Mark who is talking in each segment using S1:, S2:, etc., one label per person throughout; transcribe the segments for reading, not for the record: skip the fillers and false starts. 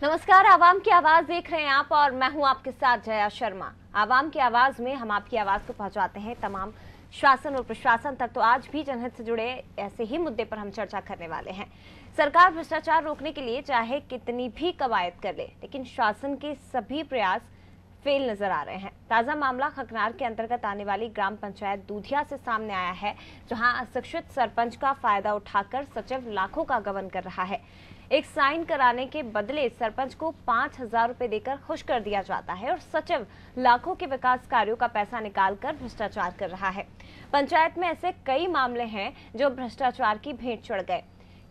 S1: नमस्कार, आवाम की आवाज देख रहे हैं आप और मैं हूं आपके साथ जया शर्मा। आवाम की आवाज में हम आपकी आवाज को पहुंचाते हैं तमाम शासन और प्रशासन तक। तो आज भी जनहित से जुड़े ऐसे ही मुद्दे पर हम चर्चा करने वाले हैं। सरकार भ्रष्टाचार रोकने के लिए चाहे कितनी भी कवायद कर ले, लेकिन शासन के सभी प्रयास फेल नजर आ रहे हैं। ताजा मामला खकनार के अंतर्गत आने वाली ग्राम पंचायत दूधिया से सामने आया है, जहां अशिक्षित सरपंच का फायदा उठाकर सचिव लाखों का गबन कर रहा है। एक साइन कराने के बदले सरपंच को 5,000 रुपए देकर खुश कर दिया जाता है और सचिव लाखों के विकास कार्यों का पैसा निकालकर भ्रष्टाचार कर रहा है। पंचायत में ऐसे कई मामले हैं जो भ्रष्टाचार की भेंट चढ़ गए।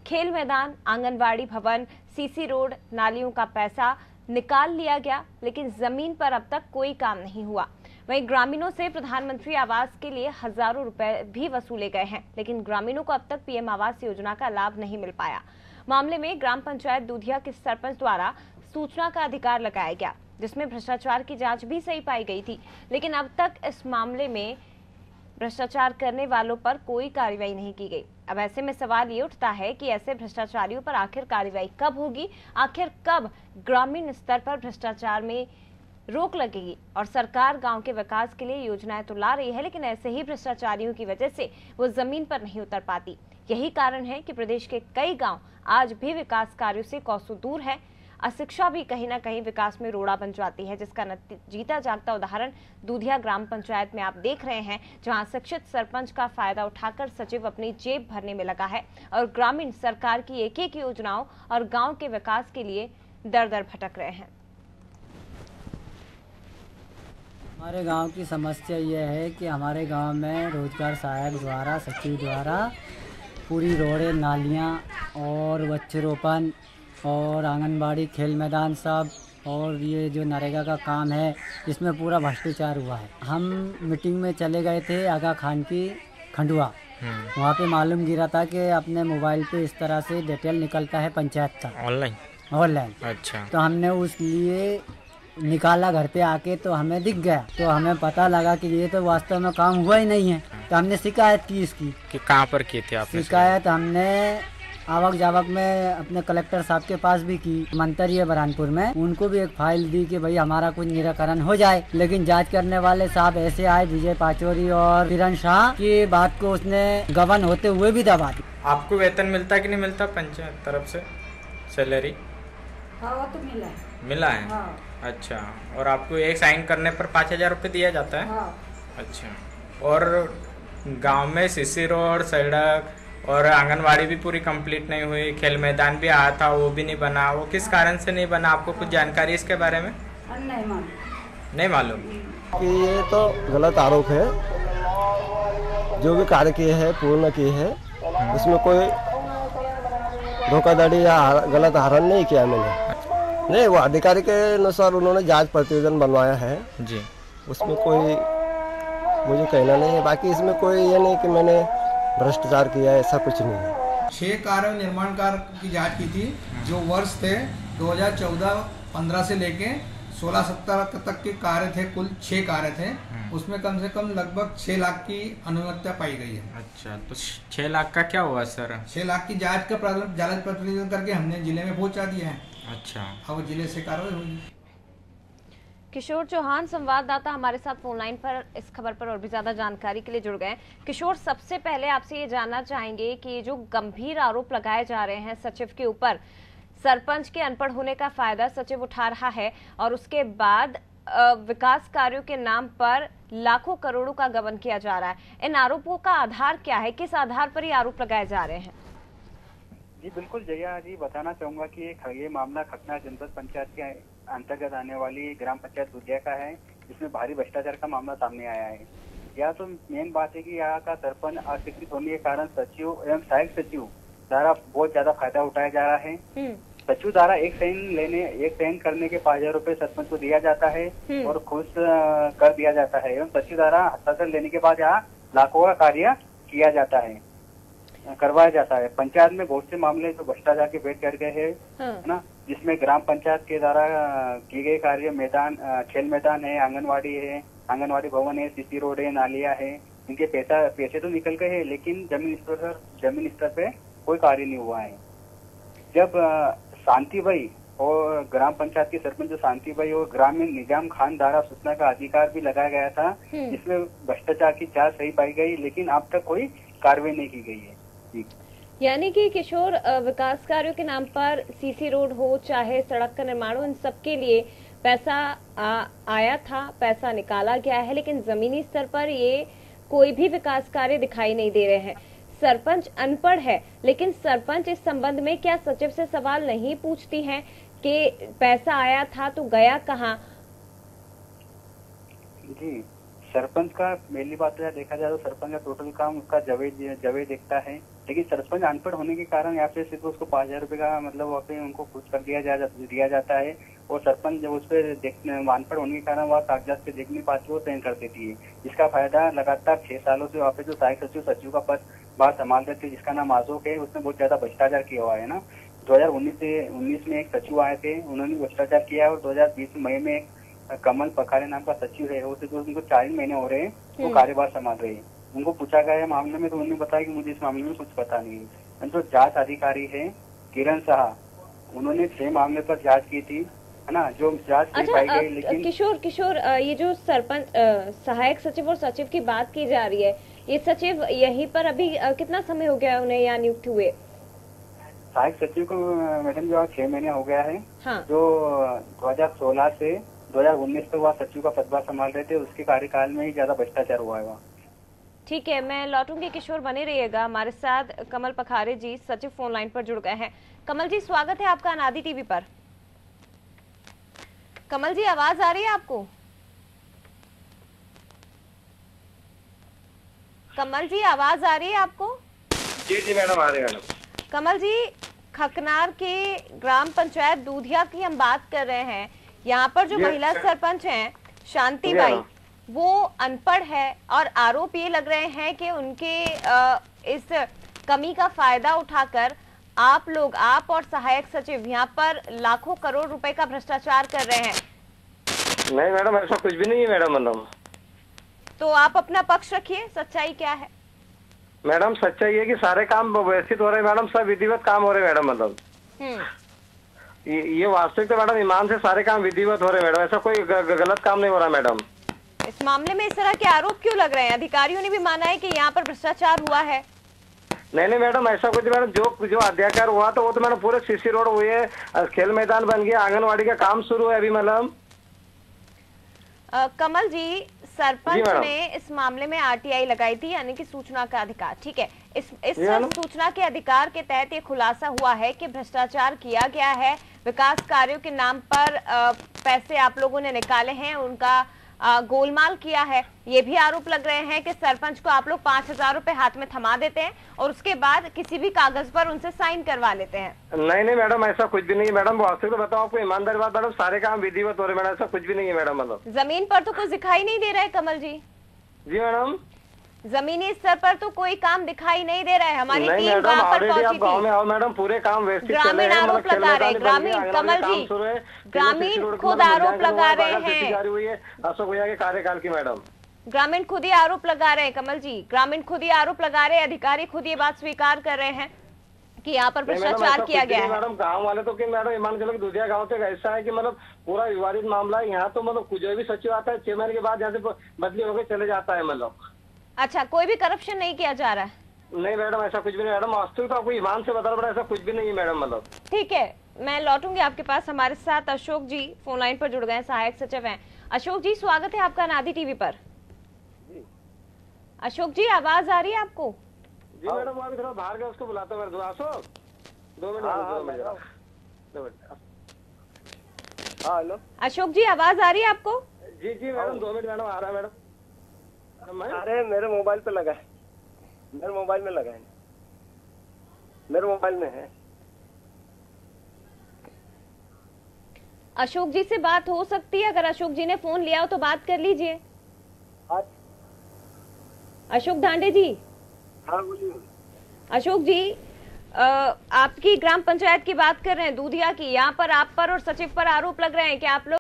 S1: खेल मैदान, आंगनबाड़ी भवन, सीसी रोड, नालियों का पैसा निकाल लिया गया, लेकिन जमीन पर अब तक कोई काम नहीं हुआ। वहीं ग्रामीणों से प्रधानमंत्री आवास के लिए हजारों रुपए भी वसूले गए हैं, लेकिन ग्रामीणों को अब तक पीएम आवास योजना का लाभ नहीं मिल पाया। मामले में ग्राम पंचायत दूधिया के सरपंच द्वारा सूचना का अधिकार लगाया गया, जिसमें भ्रष्टाचार की जांच भी सही पाई गई थी, लेकिन अब तक इस मामले में भ्रष्टाचार करने वालों पर कोई कार्रवाई नहीं की गई। अब ऐसे में सवाल ये उठता है कि ऐसे भ्रष्टाचारियों पर आखिर कार्रवाई कब होगी, आखिर कब ग्रामीण स्तर पर भ्रष्टाचार में रोक लगेगी। और सरकार गांव के विकास के लिए योजनाएं तो ला रही है, लेकिन ऐसे ही भ्रष्टाचारियों की वजह से वो जमीन पर नहीं उतर पाती। यही कारण है कि प्रदेश के कई गांव आज भी विकास कार्यों से कोसों दूर है। अशिक्षा भी कहीं ना कहीं विकास में रोड़ा बन जाती है, जिसका जीता जागता उदाहरण दूधिया ग्राम पंचायत में आप देख रहे हैं, जहां शिक्षित सरपंच का फायदा उठाकर सचिव अपनी जेब भरने में लगा है और ग्रामीण सरकार की एक एक योजनाओं और गांव के विकास के लिए दर दर भटक रहे हैं।
S2: हमारे गांव की समस्या यह है कि हमारे गांव में रोजगार सहायक द्वारा, सचिव द्वारा पूरी रोडें, नालियां और वृक्षारोपण और आंगनबाड़ी, खेल मैदान सब, और ये जो नरेगा का काम है इसमें पूरा भ्रष्टाचार हुआ है। हम मीटिंग में चले गए थे आगा खान की खंडुआ, वहाँ पे मालूम गिरा था कि अपने मोबाइल पे इस तरह से डिटेल निकलता है पंचायत का ऑनलाइन। अच्छा, तो हमने उस लिए निकाला घर पे आके, तो हमें दिख गया, तो हमें पता लगा कि ये तो वास्तव में काम हुआ ही नहीं है। तो हमने शिकायत की इसकी
S3: कि कहाँ पर की थी आपने
S2: शिकायत? हमने आवक जावक में अपने कलेक्टर साहब के पास भी की, मंत्री है बरहानपुर में, उनको भी एक फाइल दी कि भाई हमारा कुछ निराकरण हो जाए। लेकिन जांच करने वाले साहब ऐसे आए, विजय पाचौरी और किरण शाह, की बात को उसने गबन होते हुए भी दबा दी।
S3: आपको वेतन मिलता कि नहीं मिलता पंचायत तरफ से, सैलरी?
S4: हाँ, वो तो
S3: मिला है।
S4: हाँ।
S3: अच्छा, और आपको एक साइन करने पर 5,000 रुपये दिया जाता है?
S4: हाँ।
S3: अच्छा, और गांव में सीसी रोड, सड़क और आंगनवाड़ी भी पूरी कंप्लीट नहीं हुई, खेल मैदान भी आया था वो भी नहीं बना, वो किस कारण से नहीं बना? आपको कुछ जानकारी इसके बारे में? नहीं मालूम
S5: कि ये तो गलत आरोप है। जो भी कार्य किए हैं पूर्ण किए हैं, उसमें कोई धोखाधड़ी या गलत हरण नहीं किया मैंने। नहीं, वो अधिकारी के अनुसार उन्होंने जांच प्रतिवेदन बनवाया है
S3: जी, उसमें
S5: कोई मुझे कहना नहीं है। बाकी इसमें कोई ये नहीं कि मैंने भ्रष्टाचार किया है, ऐसा कुछ नहीं है।
S6: 6 कार्य निर्माण कार्य की जांच की थी, जो वर्ष थे 2014-15 से लेके 16-17 तक के कार्य थे। कुल 6 कार्य थे, उसमें कम से कम लगभग 6 लाख की अनुमतियां पाई गई है।
S3: अच्छा, तो 6 लाख का क्या हुआ सर?
S6: 6 लाख की जांच का जांच प्रतिवेदन करके हमने जिले में पहुंचा दिया है।
S3: अच्छा,
S6: अब जिले से कार्रवाई होगी।
S1: किशोर चौहान संवाददाता हमारे साथ फोन लाइन पर इस खबर पर और भी ज्यादा जानकारी के लिए जुड़ गए। किशोर, सबसे पहले आपसे ये जानना चाहेंगे कि जो गंभीर आरोप लगाए जा रहे हैं सचिव के ऊपर, सरपंच के अनपढ़ होने का फायदा सचिव उठा रहा है और उसके बाद विकास कार्यों के नाम पर लाखों करोड़ों का गबन किया जा रहा है, इन आरोपों का आधार क्या है? किस आधार पर ये आरोप लगाए जा रहे हैं?
S7: जी बिल्कुल जया जी, बताना चाहूंगा कि ये मामला खकनार जनपद पंचायत के अंतर्गत आने वाली ग्राम पंचायत दूधिया का है, जिसमें भारी भ्रष्टाचार का मामला सामने आया है। यह तो मेन बात है कि यहाँ का सरपंच अशिक्षित होने के कारण सचिव एवं सहायक सचिव द्वारा बहुत ज्यादा फायदा उठाया जा रहा है। सचिव द्वारा एक साइन करने के 5,000 रुपए सरपंच को दिया जाता है और खुश कर दिया जाता है, एवं सचिव द्वारा हस्ताक्षर लेने के बाद यहाँ लाखों का कार्य किया जाता है, करवाया जाता है। पंचायत में बहुत से मामले जो भ्रष्टाचार के भेंट चढ़ गए हैं ना, जिसमें ग्राम पंचायत के द्वारा किए गए कार्य मैदान, खेल मैदान है, आंगनवाड़ी भवन है, सीसी रोड है, नालियां है, इनके पैसे तो निकल गए हैं, लेकिन जमीन स्तर पे कोई कार्य नहीं हुआ है। जब शांति भाई और ग्राम पंचायत के सरपंच जो शांतिबाई और ग्रामीण निजाम खान द्वारा सूचना का अधिकार भी लगाया गया था, जिसमें भ्रष्टाचार की जांच सही पाई गई, लेकिन अब तक कोई कार्रवाई नहीं की गई है। जी।
S1: यानी कि किशोर, विकास कार्यों के नाम पर सीसी रोड हो चाहे सड़क का निर्माण हो, इन सबके लिए पैसा आया था, पैसा निकाला गया है, लेकिन जमीनी स्तर पर ये कोई भी विकास कार्य दिखाई नहीं दे रहे हैं। सरपंच अनपढ़ है, लेकिन सरपंच इस संबंध में क्या सचिव से सवाल नहीं पूछती हैं कि पैसा आया था तो गया कहाँ?
S7: जी, सरपंच का पहली बात तो देखा जाए तो सरपंच का टोटल काम उसका जवे देखता है, लेकिन सरपंच अनपढ़ होने के कारण यहाँ पे सिर्फ उसको 5,000 रुपए का मतलब वहाँ पे उनको खुश कर दिया जाता है, और सरपंच जब उस पर अनपढ़ होने के कारण वह कागजात पे देख नहीं पाती, वो साइन कर देती है। इसका फायदा लगातार 6 सालों से वहाँ पे जो सहायक सचिव का पद बात संभाल रहे थे, जिसका नाम आजोक है, उसने बहुत ज्यादा भ्रष्टाचार किया हुआ है ना। 2019 में एक सचिव आए थे, उन्होंने भ्रष्टाचार किया, और 2020 मई में एक कमल पखारे नाम का सचिव है, उसे जो उनको 4 महीने हो रहे हैं वो कार्यभार संभाल रहे हैं। उनको पूछा गया है मामले में, तो उन्होंने बताया कि मुझे इस मामले में कुछ पता नहीं है। जो जांच अधिकारी है किरण शाह, उन्होंने 6 मामले पर जांच की थी, है ना, जो जांच पाई गई। लेकिन
S1: किशोर, ये जो सरपंच सहायक सचिव और सचिव की बात की जा रही है, ये सचिव यहीं पर अभी कितना समय हो गया उन्हें यहाँ नियुक्त हुए?
S7: सहायक सचिव को मैडम जो 6 महीने हो गया है।
S1: हाँ।
S7: जो 2016 से 2019 तक वह सचिव का पदभार संभाल रहे थे, उसके कार्यकाल में ही ज्यादा भ्रष्टाचार हुआ है।
S1: ठीक है, मैं लौटूंगी। किशोर बने रहिएगा हमारे साथ। कमल पखारे जी सचिव फोन लाइन पर जुड़ गए हैं। कमल जी, स्वागत है आपका अनादि टीवी पर। कमल जी, आवाज आ रही है आपको? कमल जी, आवाज आ रही है आपको?
S5: जी मैडम, आ रही है मैडम।
S1: कमल जी, खकनार के ग्राम पंचायत दूधिया की हम बात कर रहे हैं। यहाँ पर जो महिला सरपंच हैं शांतिबाई, वो अनपढ़ है, और आरोप ये लग रहे हैं कि उनके इस कमी का फायदा उठाकर आप और सहायक सचिव यहाँ पर लाखों करोड़ रुपए का भ्रष्टाचार कर रहे हैं।
S5: नहीं मैडम, ऐसा कुछ भी नहीं है मैडम। मतलब
S7: तो आप अपना पक्ष रखिए, सच्चाई क्या है?
S5: मैडम सच्चाई है कि सारे काम व्यवस्थित हो रहे हैं मैडम, सब विधिवत काम हो रहे हैं मैडम। मतलब ये वास्तविक तो मैडम ईमान से सारे काम विधिवत हो रहे हैं मैडम, ऐसा कोई गलत काम नहीं हो रहा मैडम।
S7: इस मामले में इस तरह के आरोप क्यों लग रहे हैं? अधिकारियों ने भी माना है कि यहाँ पर भ्रष्टाचार हुआ है।
S5: नहीं मैडम, ऐसा कुछ मैडम, जो अध्याचार हुआ तो वो तो मैडम पूरे सीसी रोड हुए है, खेल मैदान बन गया, आंगनवाड़ी का काम शुरू है अभी मैडम।
S7: कमल जी, सरपंच ने इस मामले में आरटीआई लगाई थी, यानी कि सूचना का अधिकार। ठीक है, इस सूचना के अधिकार के तहत ये खुलासा हुआ है कि भ्रष्टाचार किया गया है, विकास कार्यों के नाम पर पैसे आप लोगों ने निकाले हैं, उनका गोलमाल किया है। ये भी आरोप लग रहे हैं कि सरपंच को आप लोग 5,000 रुपए हाथ में थमा देते हैं और उसके बाद किसी भी कागज पर उनसे साइन करवा लेते हैं।
S5: नहीं मैडम, ऐसा कुछ भी नहीं है मैडम। वास्तविक तो बताओ आपको, ईमानदारी बात मैडम, सारे काम विधिवत हो रहे मैडम, ऐसा कुछ भी नहीं है मैडम। मतलब
S7: जमीन पर तो कुछ दिखाई नहीं दे रहा है कमल जी।
S5: जी मैडम,
S7: जमीनी स्तर पर तो कोई काम दिखाई नहीं दे रहा है। हमारी
S5: नहीं
S7: टीम वहाँ पर पहुंची
S5: गाँव में आओ मैडम, पूरे काम व्यवस्थित चल रहे हैं।
S7: आरोप लगा रहे हैं ग्रामीण, कमल जी, ग्रामीण खुद आरोप लगा रहे हैं
S5: अशोक भैया के कार्यकाल की मैडम।
S7: ग्रामीण खुद ही आरोप लगा रहे हैं कमल जी, ग्रामीण खुद ही आरोप लगा रहे हैं, अधिकारी खुद ये बात स्वीकार कर रहे हैं कि यहाँ पर भ्रष्टाचार किया गया है।
S5: मैडम गाँव वाले तो मैडम ईमान चलो दूधिया गाँव तक ऐसा है कि मतलब पूरा विवादित मामला है। यहाँ तो मतलब जो भी सचिव आता है 6 महीने के बाद यहाँ से बदली होकर चले जाता है मतलब।
S7: अच्छा, कोई भी करप्शन नहीं किया जा रहा है?
S5: नहीं मैडम, ऐसा कुछ भी नहीं मैडम, वास्तविक तो आपको ईमान से बताना पड़ा, ऐसा कुछ भी नहीं है मैडम। मतलब
S7: ठीक है, मैं लौटूंगी आपके पास। हमारे साथ अशोक जी फोन लाइन पर जुड़ गए, सहायक सचिव हैं। अशोक जी, स्वागत है आपका अनादि टीवी पर। अशोक जी, आवाज आ रही है आपको?
S5: जी मैडम, वो अभी थोड़ा बाहर गया, उसको बुलाता हूँ। अशोक 2 मिनट। हाँ हेलो
S7: अशोक जी, आवाज आ रही है आपको?
S5: जी मैडम, 2 मिनट मैडम, आ रहा है मैडम।
S4: अरे मेरे मोबाइल पे लगा है, मेरे मोबाइल में लगा है, मेरे मोबाइल में है।
S7: अशोक जी से बात हो सकती है? अगर अशोक जी ने फोन लिया हो तो बात कर लीजिए। अशोक धांडे जी।
S4: हाँ बोलिए।
S7: अशोक जी, आपकी ग्राम पंचायत की बात कर रहे हैं, दूधिया की। यहाँ पर आप पर और सचिव पर आरोप लग रहे हैं कि आप लोग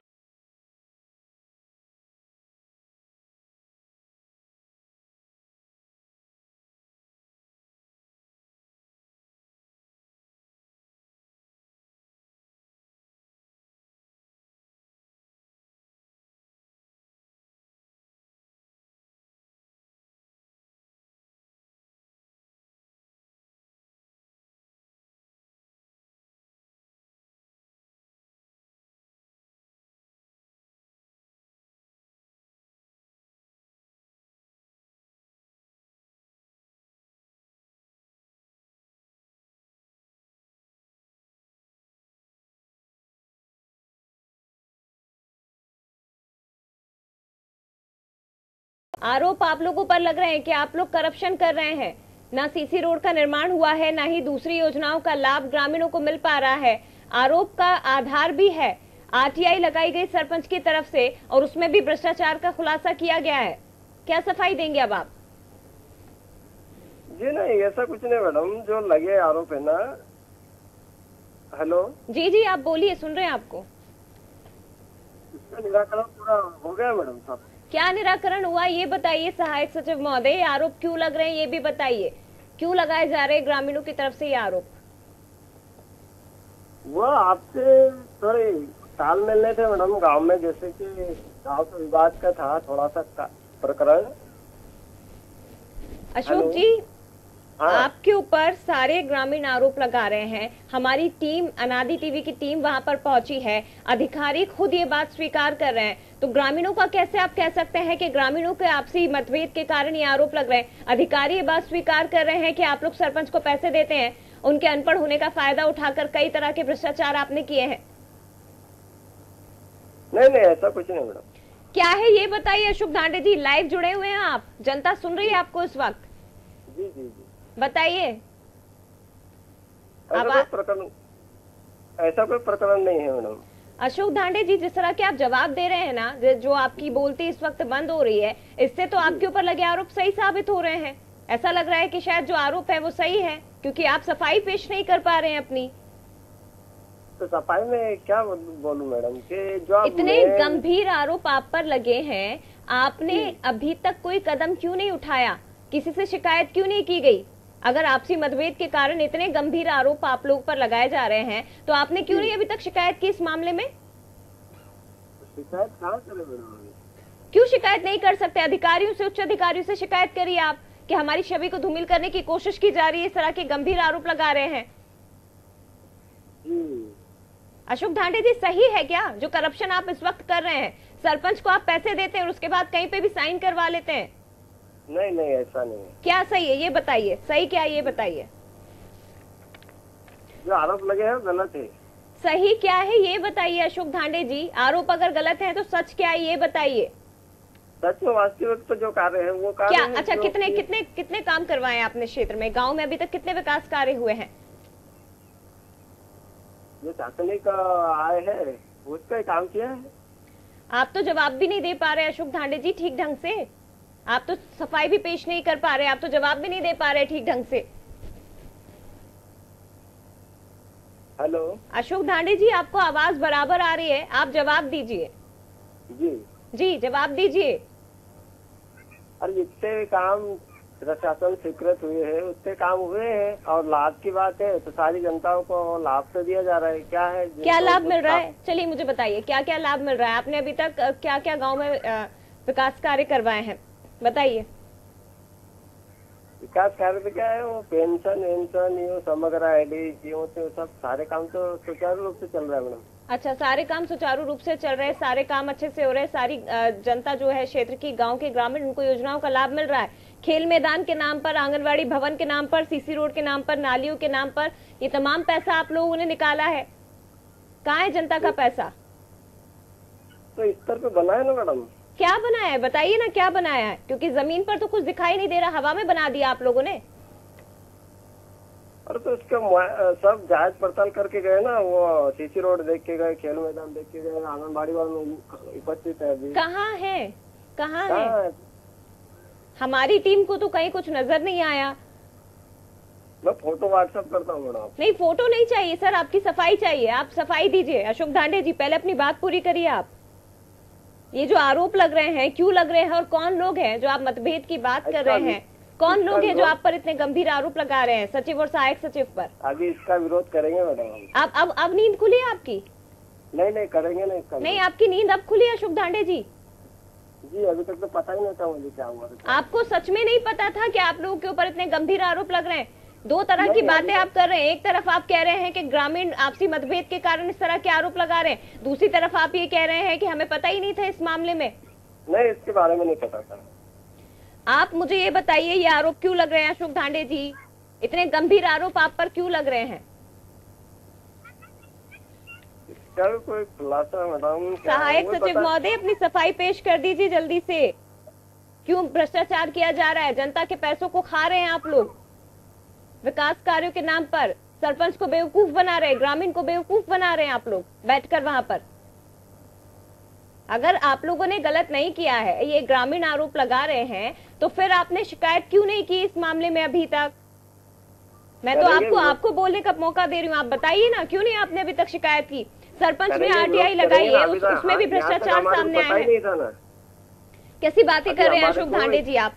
S1: आरोप आप लोगों पर लग रहे हैं कि आप लोग करप्शन कर रहे हैं। ना सीसी रोड का निर्माण हुआ है, ना ही दूसरी योजनाओं का लाभ ग्रामीणों को मिल पा रहा है। आरोप का आधार भी है, आरटीआई लगाई गई सरपंच की तरफ से और उसमें भी भ्रष्टाचार का खुलासा किया गया है। क्या सफाई देंगे अब आप?
S4: जी नहीं, ऐसा कुछ नहीं मैडम, जो लगे आरोप है ना। हेलो
S1: जी जी, आप बोलिए, सुन रहे हैं आपको।
S4: इसका निराकरण पूरा हो गया मैडम साहब।
S1: क्या निराकरण हुआ ये बताइए सहायक सचिव महोदय। आरोप क्यों लग रहे हैं ये भी बताइए, क्यों लगाए जा रहे हैं ग्रामीणों की तरफ से ये आरोप?
S4: वो आपसे थोड़े तालमेल नहीं थे मैडम गांव में, जैसे कि गांव के विवाद का था थोड़ा सा प्रकरण।
S1: अशोक जी, आपके ऊपर सारे ग्रामीण आरोप लगा रहे हैं। हमारी टीम, अनादि टीवी की टीम वहां पर पहुंची है, अधिकारी खुद ये बात स्वीकार कर रहे हैं। तो ग्रामीणों का कैसे आप कह सकते हैं कि ग्रामीणों के आपसी मतभेद के कारण ये आरोप लग रहे हैं? अधिकारी ये बात स्वीकार कर रहे हैं कि आप लोग सरपंच को पैसे देते हैं, उनके अनपढ़ होने का फायदा उठाकर कई तरह के भ्रष्टाचार आपने किए हैं।
S4: नहीं नहीं, ऐसा कुछ नहीं मैडम।
S1: क्या है ये बताइए अशोक धांडे जी, लाइव जुड़े हुए हैं आप, जनता सुन रही है आपको इस वक्त।
S4: जी जी जी,
S1: बताइए।
S4: ऐसा कोई प्रकरण नहीं है मैडम।
S1: अशोक धांडे जी, जिस तरह के आप जवाब दे रहे हैं ना, जो आपकी बोलती इस वक्त बंद हो रही है, इससे तो आपके ऊपर लगे आरोप सही साबित हो रहे हैं। ऐसा लग रहा है कि शायद जो आरोप है वो सही है, क्योंकि आप सफाई पेश नहीं कर पा रहे हैं अपनी।
S4: तो सफाई में क्या बोलूं मैडम कि जो
S1: इतने गंभीर आरोप आप पर लगे हैं, आपने अभी तक कोई कदम क्यों नहीं उठाया? किसी से शिकायत क्यों नहीं की गई? अगर आपसी मतभेद के कारण इतने गंभीर आरोप आप लोग पर लगाए जा रहे हैं, तो आपने क्यों नहीं अभी तक शिकायत की इस मामले में?
S4: शिकायत कहाँ करें मैडम?
S1: क्यों शिकायत नहीं कर सकते? अधिकारियों से, उच्च अधिकारियों से शिकायत करिए आप कि हमारी छवि को धूमिल करने की कोशिश की जा रही है, इस तरह के गंभीर आरोप लगा रहे हैं। अशोक धांडे जी, सही है क्या जो करप्शन आप इस वक्त कर रहे हैं? सरपंच को आप पैसे देते हैं और उसके बाद कहीं पे भी साइन करवा लेते हैं।
S4: नहीं नहीं, ऐसा नहीं है।
S1: क्या सही है ये बताइए, सही क्या है ये बताइए।
S4: जो आरोप लगे हैं गलत है।
S1: सही क्या है ये बताइए अशोक धांडे जी। आरोप अगर गलत है तो सच क्या है ये बताइए।
S4: सच में वास्तविक तो जो कार्य है वो कार्य
S1: क्या?
S4: है।
S1: अच्छा, कितने कितने कितने काम करवाए हैं आपने क्षेत्र में? गांव में अभी तक कितने विकास कार्य हुए हैं?
S4: जो शासनिक आए है उसका ही काम किया है।
S1: आप तो जवाब भी नहीं दे पा रहे अशोक धांडे जी ठीक ढंग से। आप तो सफाई भी पेश नहीं कर पा रहे, आप तो जवाब भी नहीं दे पा रहे ठीक ढंग से।
S4: हेलो
S1: अशोक धांडे जी, आपको आवाज बराबर आ रही है, आप जवाब दीजिए।
S4: जी
S1: जी, जवाब दीजिए।
S4: और जितने काम प्रशासन स्वीकृत हुए हैं उतने काम हुए हैं, और लाभ की बात है तो सारी जनताओं को लाभ तो दिया जा रहा है। क्या है,
S1: क्या लाभ मिल रहा है? चलिए मुझे बताइए क्या क्या लाभ मिल रहा है। आपने अभी तक क्या क्या गांव में विकास कार्य करवाए हैं, बताइए।
S4: विकास कार्य में क्या है, वो पेंशन ये समग्र आईडी जियो से सब सारे काम तो सुचारू रूप से चल रहा है मैडम।
S1: अच्छा, सारे काम सुचारू रूप से चल रहे हैं, सारे काम अच्छे से हो रहे हैं, सारी जनता जो है क्षेत्र की, गांव के ग्रामीण, उनको योजनाओं का लाभ मिल रहा है। खेल मैदान के नाम पर, आंगनवाड़ी भवन के नाम पर, सीसी रोड के नाम पर, नालियों के नाम पर, ये तमाम पैसा आप लोगों ने निकाला है। कहाँ है जनता का पैसा?
S4: तो इस तरह पे बना है ना मैडम।
S1: क्या बनाया है बताइए ना, क्या बनाया है? क्योंकि जमीन पर तो कुछ दिखाई नहीं दे रहा, हवा में बना दिया आप लोगों ने।
S4: अरे तो उसका सब जांच पड़ताल करके गए ना, वो सीसी रोड देख के गए, खेल मैदान देख के गए, आंगनबाड़ी वाले उपस्थित है अभी।
S1: कहाँ है, कहाँ है? हमारी टीम को तो कहीं कुछ नजर नहीं आया।
S4: मैं फोटो व्हाट्सएप करता हूँ मैडम।
S1: नहीं, फोटो नहीं चाहिए सर, आपकी सफाई चाहिए, आप सफाई दीजिए। अशोक धांडे जी, पहले अपनी बात पूरी करिए आप। ये जो आरोप लग रहे हैं, क्यों लग रहे हैं और कौन लोग हैं जो आप मतभेद की बात कर रहे हैं? कौन लोग हैं जो आप पर इतने गंभीर आरोप लगा रहे हैं सचिव और सहायक सचिव पर?
S4: आगे इसका विरोध करेंगे मैडम।
S1: अब नींद खुली है आपकी?
S4: नहीं करेंगे नहीं।
S1: नहीं, आपकी नींद अब खुली है अशोक धांडे जी?
S4: जी, अभी तक तो पता ही नहीं था मुझे क्या हुआ।
S1: आपको सच में नहीं पता था कि आप लोगों के ऊपर इतने गंभीर आरोप लग रहे हैं? दो तरह की बातें आप कर रहे हैं। एक तरफ आप कह रहे हैं कि ग्रामीण आपसी मतभेद के कारण इस तरह के आरोप लगा रहे हैं, दूसरी तरफ आप ये कह रहे हैं कि हमें पता ही नहीं था इस मामले में।
S4: नहीं, इसके बारे में नहीं पता था।
S1: आप मुझे ये बताइए, ये आरोप क्यों लग रहे हैं अशोक धांडे जी? इतने गंभीर आरोप आप पर क्यों लग रहे हैं?
S4: क्या कोई खुलासा मैडम?
S1: सहायक सचिव महोदय, अपनी सफाई पेश कर दीजिए जल्दी से। क्यों भ्रष्टाचार किया जा रहा है? जनता के पैसों को खा रहे हैं आप लोग विकास कार्यों के नाम पर। सरपंच को बेवकूफ बना रहे हैं, ग्रामीण को बेवकूफ बना रहे हैं आप लोग बैठकर वहां पर। अगर आप लोगों ने गलत नहीं किया है, ये ग्रामीण आरोप लगा रहे हैं, तो फिर आपने शिकायत क्यों नहीं की इस मामले में अभी तक? मैं तो आपको बोलने का मौका दे रही हूँ, आप बताइए ना, क्यों नहीं आपने अभी तक शिकायत की? सरपंच ने आरटीआई लगाई है, उसमें भी भ्रष्टाचार सामने आया है। कैसी बातें कर रहे हैं अशोक धांडे जी? आप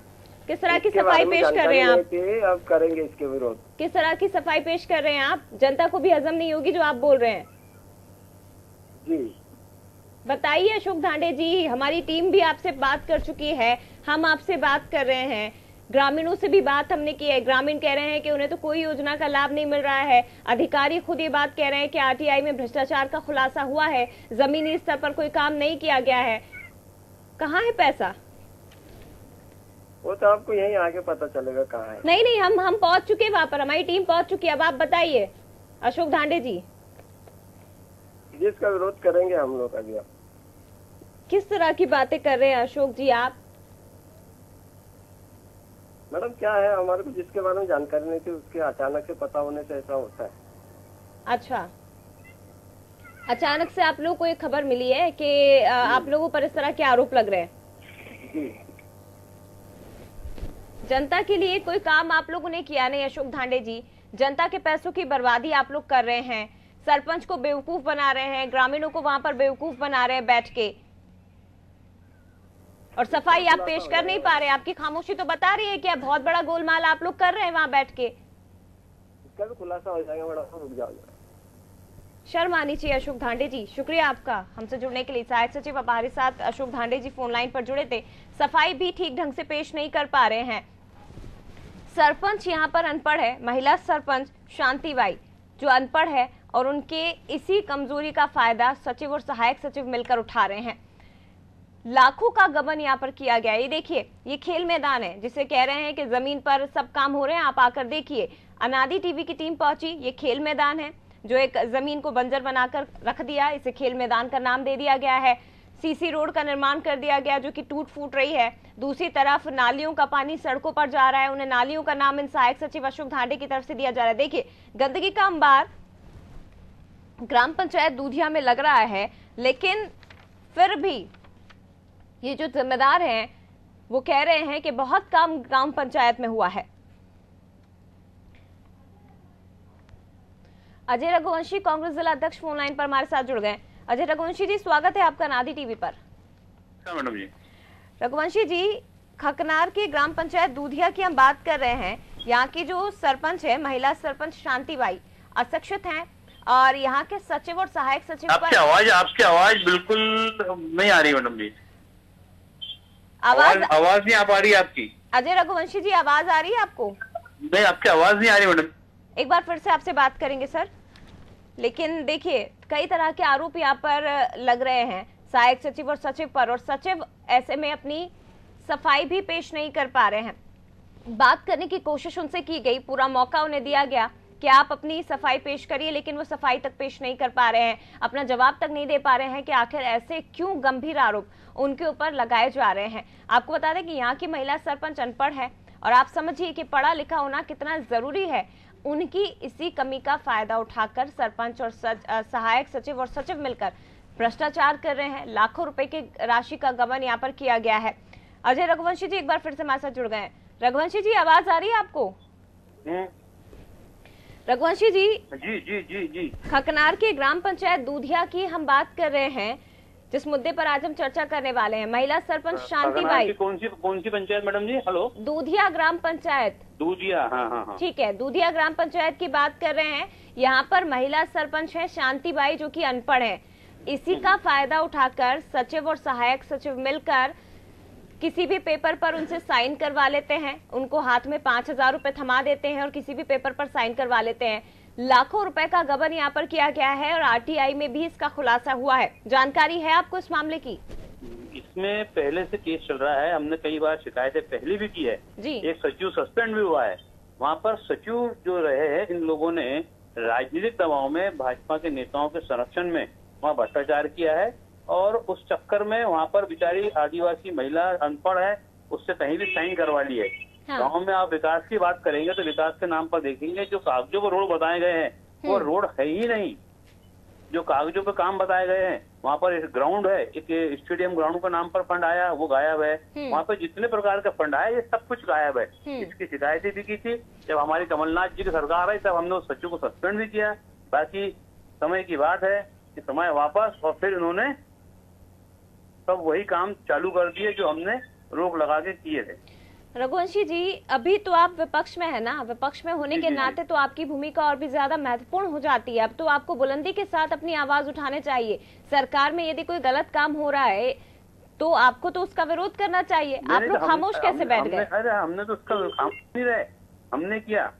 S1: किस तरह की सफाई पेश कर रहे हैं? आप
S4: अब करेंगे इसके विरोध।
S1: किस तरह की सफाई पेश कर रहे हैं आप? जनता को भी हजम नहीं होगी जो आप बोल रहे हैं।
S4: जी
S1: बताइए अशोक धांडे जी, हमारी टीम भी आपसे बात कर चुकी है, हम आपसे बात कर रहे हैं, ग्रामीणों से भी बात हमने की है। ग्रामीण कह रहे हैं कि उन्हें तो कोई योजना का लाभ नहीं मिल रहा है। अधिकारी खुद ये बात कह रहे हैं कि आरटीआई में भ्रष्टाचार का खुलासा हुआ है, जमीनी स्तर पर कोई काम नहीं किया गया है। कहाँ है पैसा?
S4: वो तो आपको यहीं आगे पता चलेगा कहाँ है।
S1: नहीं, हम पहुंच चुके वहां पर, हमारी टीम पहुंच चुकी है। अब आप बताइए अशोक धांडे जी,
S4: जिसका विरोध करेंगे हम लोग। अभी आप
S1: किस तरह की बातें कर रहे हैं अशोक जी आप?
S4: मैडम क्या है, हमारे को जिसके बारे में जानकारी नहीं थी उसके अचानक से पता होने से ऐसा होता है।
S1: अच्छा, अचानक से आप लोगों को ये खबर मिली है कि आप लोगों पर इस तरह के आरोप लग रहे हैं।
S4: जी।
S1: जनता के लिए कोई काम आप लोगों ने किया नहीं अशोक धांडे जी। जनता के पैसों की बर्बादी आप लोग कर रहे हैं, सरपंच को बेवकूफ बना रहे हैं, ग्रामीणों को वहां पर बेवकूफ बना रहे हैं बैठ के, और सफाई आप पेश कर नहीं पा रहे। आपकी खामोशी तो बता रही है कि बहुत बड़ा गोलमाल आप लोग कर रहे हैं वहां बैठ के।
S4: इसका भी खुलासा हो जाएगा मैडम, रुक जाओ।
S1: शर्म आनी चाहिए अशोक धांडे जी। शुक्रिया आपका हमसे जुड़ने के लिए। सहायक सचिव अब हमारे साथ अशोक धांडे जी फोन लाइन पर जुड़े थे। सफाई भी ठीक ढंग से पेश नहीं कर पा रहे हैं। सरपंच यहाँ पर अनपढ़ है, महिला सरपंच शांतिबाई जो अनपढ़ है, और उनके इसी कमजोरी का फायदा सचिव और सहायक सचिव मिलकर उठा रहे हैं। लाखों का गबन यहाँ पर किया गया। ये देखिए, ये खेल मैदान है जिसे कह रहे हैं कि जमीन पर सब काम हो रहे हैं, आप आकर देखिए। अनादि टीवी की टीम पहुंची। ये खेल मैदान है जो एक जमीन को बंजर बनाकर रख दिया, इसे खेल मैदान का नाम दे दिया गया है। सीसी रोड का निर्माण कर दिया गया जो कि टूट फूट रही है। दूसरी तरफ नालियों का पानी सड़कों पर जा रहा है, उन्हें नालियों का नाम इन सहायक सचिव अशोक धांडे की तरफ से दिया जा रहा है। देखिए, गंदगी का अंबार ग्राम पंचायत दूधिया में लग रहा है, लेकिन फिर भी ये जो जिम्मेदार हैं वो कह रहे हैं कि बहुत काम ग्राम पंचायत में हुआ है। अजय रघुवंशी कांग्रेस जिला अध्यक्ष फोन लाइन पर हमारे साथ जुड़ गए। अजय रघुवंशी जी, स्वागत है आपका अनादि टीवी पर।
S8: मैडम जी।
S1: रघुवंशी जी, खकनार के ग्राम पंचायत दूधिया की हम बात कर रहे हैं। यहाँ की जो सरपंच है, महिला सरपंच शांतिबाई, अशिक्षित हैं, और यहाँ के सचिव और सहायक सचिव
S8: आपकी आवाज बिल्कुल नहीं आ रही मैडम जी। आवाज नहीं आ पा रही आपकी।
S1: अजय रघुवंशी जी, आवाज आ रही है आपको?
S8: नहीं, आपकी आवाज नहीं आ रही मैडम।
S1: एक बार फिर से आपसे बात करेंगे सर। लेकिन देखिए, कई तरह के आरोप यहाँ पर लग रहे हैं सहायक सचिव और सचिव पर, और सचिव ऐसे में अपनी सफाई भी पेश नहीं कर पा रहे हैं। बात करने की कोशिश उनसे की गई, पूरा मौका उन्हें दिया गया कि आप अपनी सफाई पेश करिए, लेकिन वो सफाई तक पेश नहीं कर पा रहे हैं, अपना जवाब तक नहीं दे पा रहे हैं कि आखिर ऐसे क्यों गंभीर आरोप उनके ऊपर लगाए जा रहे हैं। आपको बता दें कि यहाँ की महिला सरपंच अनपढ़ है, और आप समझिए कि पढ़ा लिखा होना कितना जरूरी है। उनकी इसी कमी का फायदा उठाकर सरपंच और सहायक सचिव और सचिव मिलकर भ्रष्टाचार कर रहे हैं। लाखों रुपए की राशि का गबन यहाँ पर किया गया है। अजय रघुवंशी जी एक बार फिर से हमारे साथ जुड़ गए हैं। रघुवंशी जी, आवाज आ रही है आपको? रघुवंशी जी,
S8: जी जी जी जी
S1: खकनार के ग्राम पंचायत दूधिया की हम बात कर रहे हैं, जिस मुद्दे पर आज हम चर्चा करने वाले हैं। महिला सरपंच शांतिबाई।
S8: कौन सी पंचायत मैडम जी? हेलो,
S1: दूधिया ग्राम पंचायत।
S8: दूधिया, हाँ।
S1: ठीक है, दूधिया ग्राम पंचायत की बात कर रहे हैं। यहाँ पर महिला सरपंच है शांतिबाई जो कि अनपढ़ है। इसी का फायदा उठाकर सचिव और सहायक सचिव मिलकर किसी भी पेपर पर उनसे साइन करवा लेते हैं, उनको हाथ में 5,000 रुपए थमा देते हैं और किसी भी पेपर पर साइन करवा लेते हैं। लाखों रुपए का गबन यहाँ पर किया गया है, और आरटीआई में भी इसका खुलासा हुआ है। जानकारी है आपको इस मामले की?
S8: इसमें पहले से केस चल रहा है, हमने कई बार शिकायतें पहले भी की है
S1: जी।
S8: एक सचिव सस्पेंड भी हुआ है। वहाँ पर सचिव जो रहे हैं, इन लोगों ने राजनीतिक दबाव में भाजपा के नेताओं के संरक्षण में वहाँ भ्रष्टाचार किया है, और उस चक्कर में वहाँ पर बेचारी आदिवासी महिला अनपढ़ है, उससे कहीं भी साइन करवा लिए।
S1: हाँ।
S8: गाँव में आप विकास की बात करेंगे तो विकास के नाम पर देखेंगे जो कागजों पर रोड बताए गए हैं वो रोड है ही नहीं। जो कागजों पे काम बताए गए हैं, वहाँ पर एक ग्राउंड है, एक स्टेडियम ग्राउंड का नाम पर फंड आया, वो गायब है। वहाँ पर जितने प्रकार का फंड आया ये सब कुछ गायब है। इसकी शिकायतें भी की थी। जब हमारी कमलनाथ जी की सरकार आई तब हमने उस सचिव को सस्पेंड भी किया। बाकी समय की बात है कि समय वापस, और फिर इन्होंने सब वही काम चालू कर दिए जो हमने रोक लगा के किए थे।
S1: रघुवंशी जी, अभी तो आप विपक्ष में है ना, विपक्ष में होने के नाते तो आपकी भूमिका और भी ज्यादा महत्वपूर्ण हो जाती है। अब तो आपको बुलंदी के साथ अपनी आवाज उठाने चाहिए। सरकार में यदि कोई गलत काम हो रहा है तो आपको तो उसका विरोध करना चाहिए। आप लोग खामोश कैसे बैठ गए?
S8: अरे हमने तो उसका खामोश नहीं रहे, हमने किया।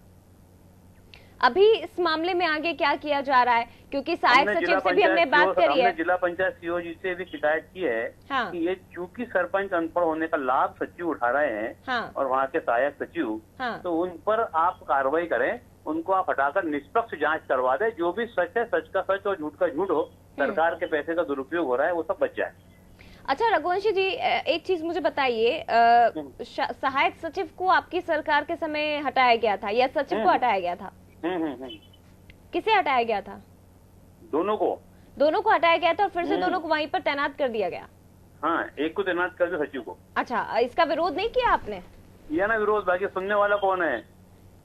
S1: अभी इस मामले में आगे क्या किया जा रहा है? क्योंकि सहायक सचिव से भी हमने बात करी है।
S8: जिला पंचायत सीओ जी से भी शिकायत की है कि ये चूंकि सरपंच अनपढ़ होने का लाभ सचिव उठा रहे हैं और वहाँ के सहायक सचिव, तो उन पर आप कार्रवाई करें, उनको आप हटाकर निष्पक्ष जांच करवा दें। जो भी सच है सच का सच और झूठ का झूठ हो, सरकार के पैसे का दुरुपयोग हो रहा है वो सब बच जाए।
S1: अच्छा रघुवंशी जी, एक चीज मुझे बताइए, सहायक सचिव को आपकी सरकार के समय हटाया गया था या सचिव को हटाया गया था? किसे हटाया गया था?
S8: दोनों को हटाया गया था और फिर से दोनों को वहीं पर तैनात कर दिया गया। हाँ, एक को तैनात कर दिया, सचिव को।
S1: अच्छा, इसका विरोध नहीं किया आपने?
S8: किया ना विरोध, बाकी सुनने वाला कौन है?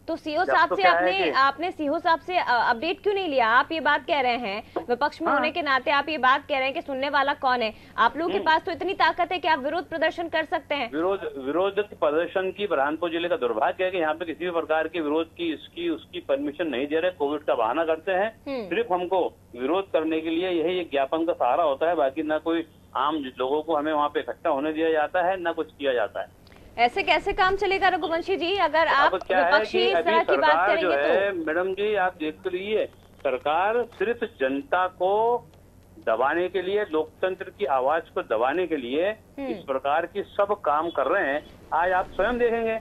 S1: तो सीओ साहब से आपने सीओ साहब से अपडेट क्यों नहीं लिया? आप ये बात कह रहे हैं, विपक्ष में होने के नाते आप ये बात कह रहे हैं कि सुनने वाला कौन है? आप लोगों के पास तो इतनी ताकत है कि आप विरोध प्रदर्शन कर सकते हैं।
S8: विरोध प्रदर्शन की बुरहानपुर जिले का दुर्भाग्य है कि यहाँ पे किसी भी प्रकार के विरोध की इसकी उसकी परमिशन नहीं दे रहे। कोविड का बहाना करते हैं। सिर्फ हमको विरोध करने के लिए यही एक ज्ञापन का सहारा होता है, बाकी न कोई आम लोगों को हमें वहाँ पे इकट्ठा होने दिया जाता है, न कुछ किया जाता है।
S1: ऐसे कैसे काम चलेगा रघुवंशी जी, अगर आप विपक्षी इस तरह की बात करेंगे तो?
S8: मैडम जी, आप देखते रहिए, सरकार सिर्फ जनता को दबाने के लिए, लोकतंत्र की आवाज को दबाने के लिए इस प्रकार की सब काम कर रहे हैं। आज आप स्वयं देखेंगे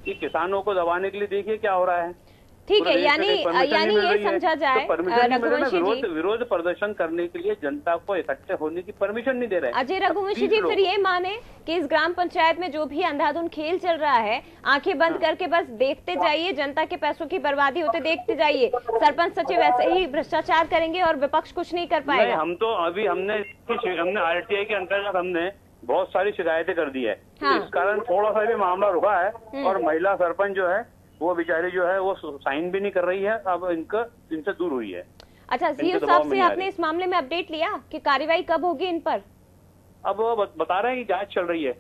S8: कि किसानों को दबाने के लिए देखिए क्या हो रहा है।
S1: ठीक है, यानी ये समझा जाए रघुवंशी जी,
S8: विरोध प्रदर्शन करने के लिए जनता को इकट्ठे होने की परमिशन नहीं दे रहे।
S1: अजय रघुवंशी जी, फिर ये माने कि इस ग्राम पंचायत में जो भी अंधाधुंध खेल चल रहा है, आंखें बंद करके बस देखते जाइए, जनता के पैसों की बर्बादी होते देखते जाइए, सरपंच सचिव ऐसे ही भ्रष्टाचार करेंगे और विपक्ष कुछ नहीं कर पाएगा।
S8: हम तो अभी हमने RTI के अंतर्गत हमने बहुत सारी शिकायतें कर दी है। इस कारण थोड़ा सा भी मामला रुका है और महिला सरपंच जो है वो बेचारी जो है वो साइन भी नहीं कर रही है। अब इनसे दूर हुई है।
S1: अच्छा, सीओ साहब से आपने इस मामले में अपडेट लिया कि कार्रवाई कब होगी इन पर?
S8: अब वो बता रहे हैं कि जांच चल रही है।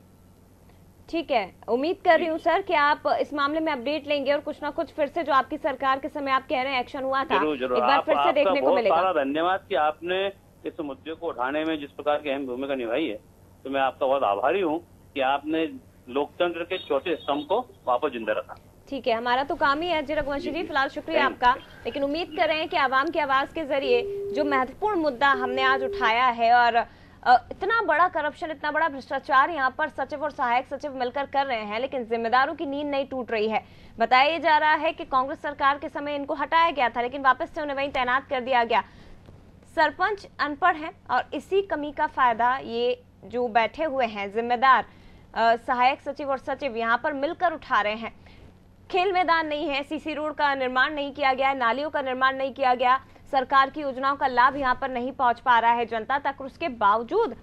S1: ठीक है, उम्मीद कर रही हूँ सर कि आप इस मामले में अपडेट लेंगे और कुछ ना कुछ फिर से जो आपकी सरकार के समय आप कह रहे हैं एक्शन हुआ था, एक बार फिर से देखने को मिलेगा।
S8: बहुत सारा धन्यवाद कि आपने इस मुद्दे को उठाने में जिस प्रकार की अहम भूमिका निभाई है, तो मैं आपका बहुत आभारी हूँ कि आपने लोकतंत्र के चौथे स्तंभ को वापस जिंदा रखा।
S1: ठीक है, हमारा तो काम ही है अजय रघुवंशी जी, फिलहाल शुक्रिया आपका। लेकिन उम्मीद कर रहे हैं कि आवाम की आवाज के जरिए जो महत्वपूर्ण मुद्दा हमने आज उठाया है, और इतना बड़ा करप्शन, इतना बड़ा भ्रष्टाचार यहाँ पर सचिव और सहायक सचिव मिलकर कर रहे हैं, लेकिन जिम्मेदारों की नींद नहीं टूट रही है। बताया जा रहा है कि कांग्रेस सरकार के समय इनको हटाया गया था, लेकिन वापस से उन्हें वहीं तैनात कर दिया गया। सरपंच अनपढ़ है और इसी कमी का फायदा ये जो बैठे हुए हैं जिम्मेदार सहायक सचिव और सचिव यहाँ पर मिलकर उठा रहे हैं। खेल मैदान नहीं है, सीसी रोड का निर्माण नहीं किया गया, नालियों का निर्माण नहीं किया गया, सरकार की योजनाओं का लाभ यहाँ पर नहीं पहुंच पा रहा है जनता तक। उसके बावजूद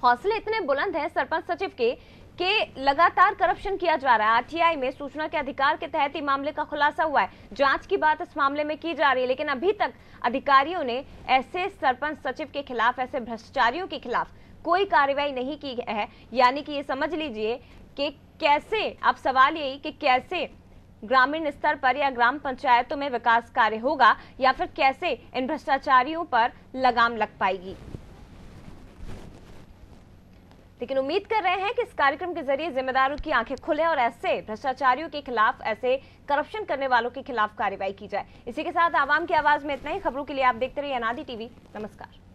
S1: हौसले इतने बुलंद हैं सरपंच सचिव के कि लगातार करप्शन किया जा रहा है। RTI में सूचना के अधिकार के तहत मामले का खुलासा हुआ है, जांच की बात इस मामले में की जा रही है, लेकिन अभी तक अधिकारियों ने ऐसे सरपंच सचिव के खिलाफ, ऐसे भ्रष्टाचारियों के खिलाफ कोई कार्रवाई नहीं की है। यानी कि ये समझ लीजिए कि कैसे, अब सवाल यही कि कैसे ग्रामीण स्तर पर या ग्राम पंचायतों में विकास कार्य होगा या फिर कैसे इन भ्रष्टाचारियों पर लगाम लग पाएगी। लेकिन उम्मीद कर रहे हैं कि इस कार्यक्रम के जरिए जिम्मेदारों की आंखें खुले और ऐसे भ्रष्टाचारियों के खिलाफ, ऐसे करप्शन करने वालों के खिलाफ कार्रवाई की जाए। इसी के साथ आवाम की आवाज में इतना ही। खबरों के लिए आप देखते रहिए अनादि टीवी। नमस्कार।